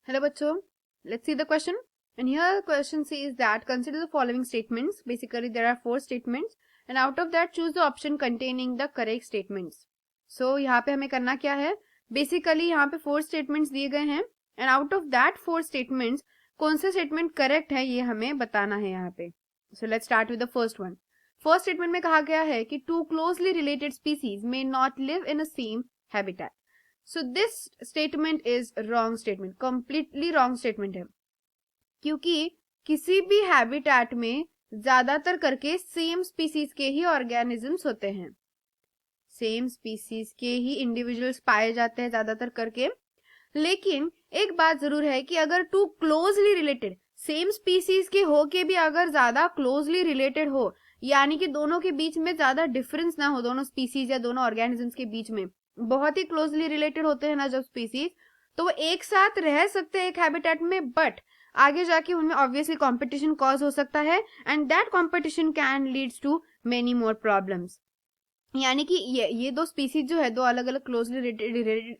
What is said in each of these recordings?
Hello bachcho, let's see the question. And here the question says that consider the following statements. Basically there are 4 statements and out of that choose the option containing the correct statements. So यहाँ पे हमें करना क्या है, basically यहाँ पे 4 statements दिए गए हैं and out of that 4 statements कौन से statement correct है ये हमें बताना है यहाँ पे. So let's start with the first one. First statement में कहा गया है कि two closely related species may not live in a same habitat. So this statement is wrong statement, completely wrong statement है, क्योंकि किसी भी हैबिटेट में ज्यादातर करके सेम स्पीसीज के ही ऑर्गेनिजम्स होते हैं, सेम स्पीसीज के ही इंडिविजुअल्स पाए जाते हैं ज्यादातर करके. लेकिन एक बात जरूर है कि अगर two closely related same species के हो के भी अगर ज्यादा क्लोजली रिलेटेड हो, यानी कि दोनों के बीच में ज्यादा डिफरेंस ना हो, दोनों स्पीसीज या दोनों ऑर्गेनिजम्स के बीच में बहुत ही क्लोजली रिलेटेड होते हैं ना जब स्पीसीज, तो वो एक साथ रह सकते हैं एक हैबिटेट में, बट आगे जाके उनमें ऑब्वियसली कंपटीशन कॉज हो सकता है and that competition can leads to many more problems. यानी कि ये दो स्पीसीज जो है, दो अलग अलग क्लोजली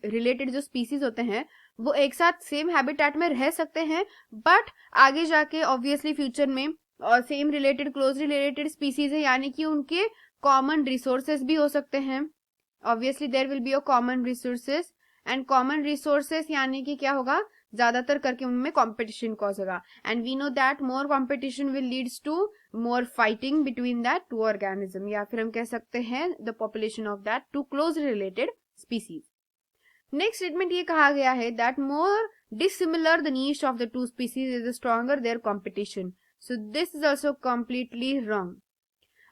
रिलेटेड जो स्पीसीज होते हैं वो एक साथ सेम हैबिटेट में रह सकते हैं, बट आगे जाके ऑब्वियसली फ्यूचर में और same related closely related species है यानी कि उनके कॉमन रिसोर्सेज भी हो सकते हैं. Obviously there will be a common resources and common resources यानी कि क्या होगा, ज्यादातर करके उनमें कंपटीशन कॉज होगा and we know that more competition will leads to more fighting between that two organism, या फिर हम कह सकते हैं the population of that two close related species. Next statement ये कहा गया है that more dissimilar the niche of the two species is stronger there competition. So this is also completely wrong.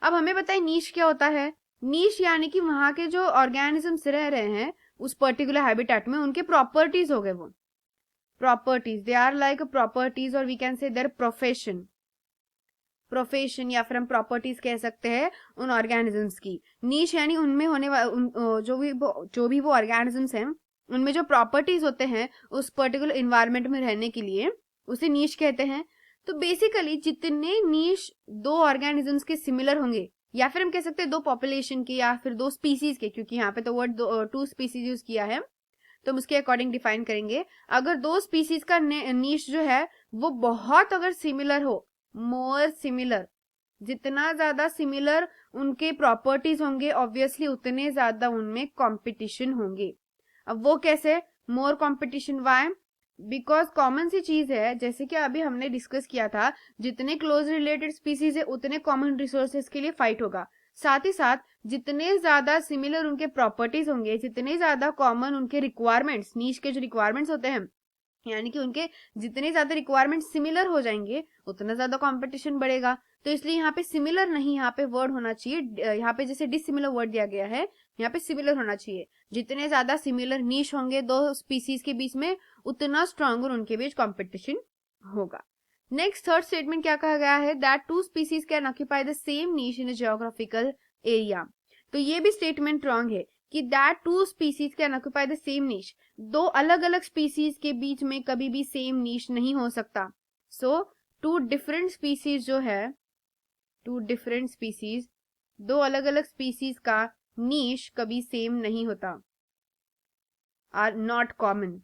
अब हमें बताइए नीश क्या होता है. नीश यानी कि वहां के जो ऑर्गेनिजम्स रह रहे हैं उस पर्टिकुलर हैबिटेट में उनके प्रॉपर्टीज हो गए, वो properties, they are like properties और we can say their profession, या फिर हम प्रॉपर्टीज कह सकते हैं उन ऑर्गेनिजम्स की. नीश यानी उनमें होने जो भी वो ऑर्गेनिजम्स हैं उनमें जो प्रॉपर्टीज होते हैं उस पर्टिकुलर इन्वायरमेंट में रहने के लिए, उसे नीश कहते हैं. तो बेसिकली जितने नीश दो ऑर्गेनिजम्स के सिमिलर होंगे, या फिर हम कह सकते हैं दो पॉपुलेशन के या फिर दो स्पीसीज के, क्योंकि यहाँ पे तो वर्ड टू स्पीसीज यूज किया है तो हम उसके अकॉर्डिंग डिफाइन करेंगे. अगर दो स्पीसीज का नीश जो है वो बहुत अगर सिमिलर हो, मोर सिमिलर, जितना ज्यादा सिमिलर उनके प्रॉपर्टीज होंगे ऑब्वियसली उतने ज्यादा उनमें कंपटीशन होंगे. अब वो कैसे मोर कंपटीशन, वाई, बिकॉज कॉमन सी चीज है, जैसे कि अभी हमने डिस्कस किया था, जितने क्लोज रिलेटेड स्पीसीज है उतने कॉमन रिसोर्सेज के लिए फाइट होगा. साथ ही साथ जितने ज्यादा सिमिलर उनके प्रॉपर्टीज होंगे, जितने ज्यादा कॉमन उनके रिक्वायरमेंट्स, नीश के जो रिक्वायरमेंट्स होते हैं, यानी कि उनके जितने ज्यादा रिक्वायरमेंट सिमिलर हो जाएंगे उतना ज्यादा कंपटीशन बढ़ेगा. तो इसलिए यहाँ पे सिमिलर नहीं, यहाँ पे वर्ड होना चाहिए, यहाँ पे जैसे डिसिमिलर वर्ड दिया गया है यहाँ पे सिमिलर होना चाहिए. जितने ज्यादा सिमिलर नीश होंगे दो स्पीसीज के बीच में उतना स्ट्रॉन्गर उनके बीच कंपटीशन होगा. नेक्स्ट थर्ड स्टेटमेंट क्या कहा गया है, that two species can occupy the same niche in a geographical area. तो ये भी स्टेटमेंट रॉन्ग है कि that two species can occupy the same niche. दो अलग अलग स्पीसीज के बीच में कभी भी सेम नीश नहीं हो सकता. सो टू डिफरेंट स्पीसीज जो है, टू डिफरेंट स्पीसीज, दो अलग अलग स्पीसीज का नीश कभी सेम नहीं होता, are not common,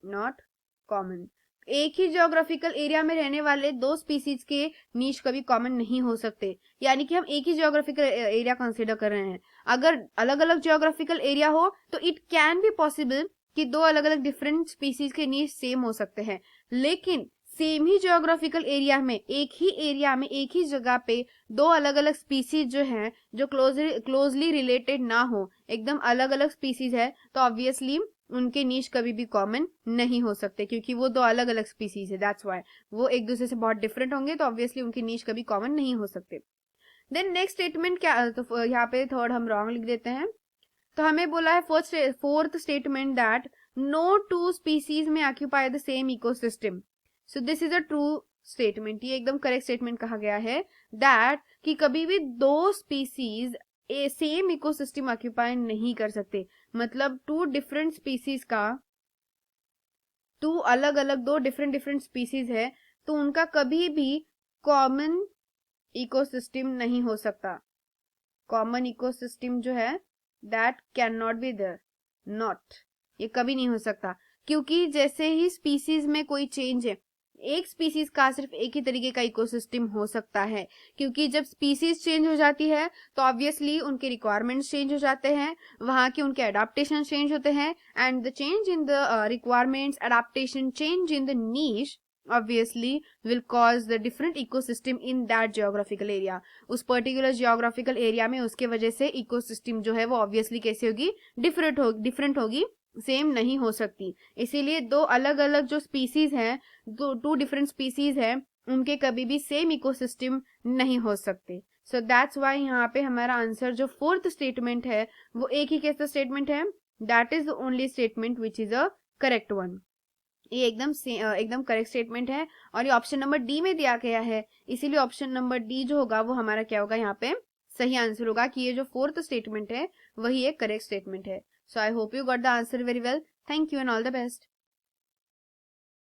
not common. एक ही जियोग्राफिकल एरिया में रहने वाले दो स्पीसीज के नीश कभी कॉमन नहीं हो सकते. यानी कि हम एक ही जियोग्राफिकल एरिया कंसीडर कर रहे हैं. अगर अलग अलग जियोग्राफिकल एरिया हो तो इट कैन बी पॉसिबल कि दो अलग अलग डिफरेंट स्पीसीज के नीश सेम हो सकते हैं, लेकिन सेम ही जियोग्राफिकल एरिया में, एक ही एरिया में, एक ही जगह पे दो अलग अलग स्पीसीज जो हैं, जो क्लोजली रिलेटेड ना हो, एकदम अलग अलग स्पीसीज है, तो ऑब्वियसली उनके नीश कभी भी कॉमन नहीं हो सकते, क्योंकि वो दो अलग अलग स्पीसीज है. दैट्स व्हाई वो एक दूसरे से बहुत डिफरेंट होंगे, तो ऑब्वियसली उनके नीश कभी कॉमन नहीं हो सकते. देन नेक्स्ट स्टेटमेंट क्या, तो यहाँ पे थर्ड हम रॉन्ग लिख देते हैं. तो हमें बोला है fourth statement that no two species में occupy the same ecosystem. So this is a true statement. ये एकदम करेक्ट स्टेटमेंट कहा गया है दैट कि कभी भी दो स्पीसीज सेम इकोसिस्टम ऑक्यूपाई नहीं कर सकते. मतलब टू डिफरेंट स्पीसीज का, टू अलग अलग दो डिफरेंट स्पीसीज है तो उनका कभी भी कॉमन इकोसिस्टम नहीं हो सकता. कॉमन इकोसिस्टम जो है that can not be there, not, ये कभी नहीं हो सकता. क्योंकि जैसे ही स्पीसीज में कोई चेंज है, एक स्पीसीज का सिर्फ एक ही तरीके का इकोसिस्टम हो सकता है, क्योंकि जब स्पीसीज चेंज हो जाती है तो ऑब्वियसली उनके रिक्वायरमेंट्स चेंज हो जाते हैं, वहां के उनके अडाप्टेशन चेंज होते हैं, and the change in the requirements, adaptation, change in the niche obviously will cause the different ecosystem in that geographical area. उस पर्टिकुलर जियोग्राफिकल एरिया में उसके वजह से इकोसिस्टम जो है वो ऑब्वियसली कैसे होगी, डिफरेंट होगी, सेम नहीं हो सकती. इसीलिए दो अलग अलग जो स्पीसीज हैं, टू डिफरेंट स्पीसीज हैं, उनके कभी भी सेम इकोसिस्टम नहीं हो सकते. सो दैट्स वाई यहाँ पे हमारा आंसर जो फोर्थ स्टेटमेंट है वो एक ही कैसा स्टेटमेंट है, that is the only statement which is a correct one. ये एकदम करेक्ट स्टेटमेंट है और ये ऑप्शन नंबर डी में दिया गया है, इसीलिए ऑप्शन नंबर डी जो होगा वो हमारा क्या होगा, यहाँ पे सही आंसर होगा कि ये जो फोर्थ स्टेटमेंट है वही एक करेक्ट स्टेटमेंट है. So I hope you got the answer very well. Thank you and all the best.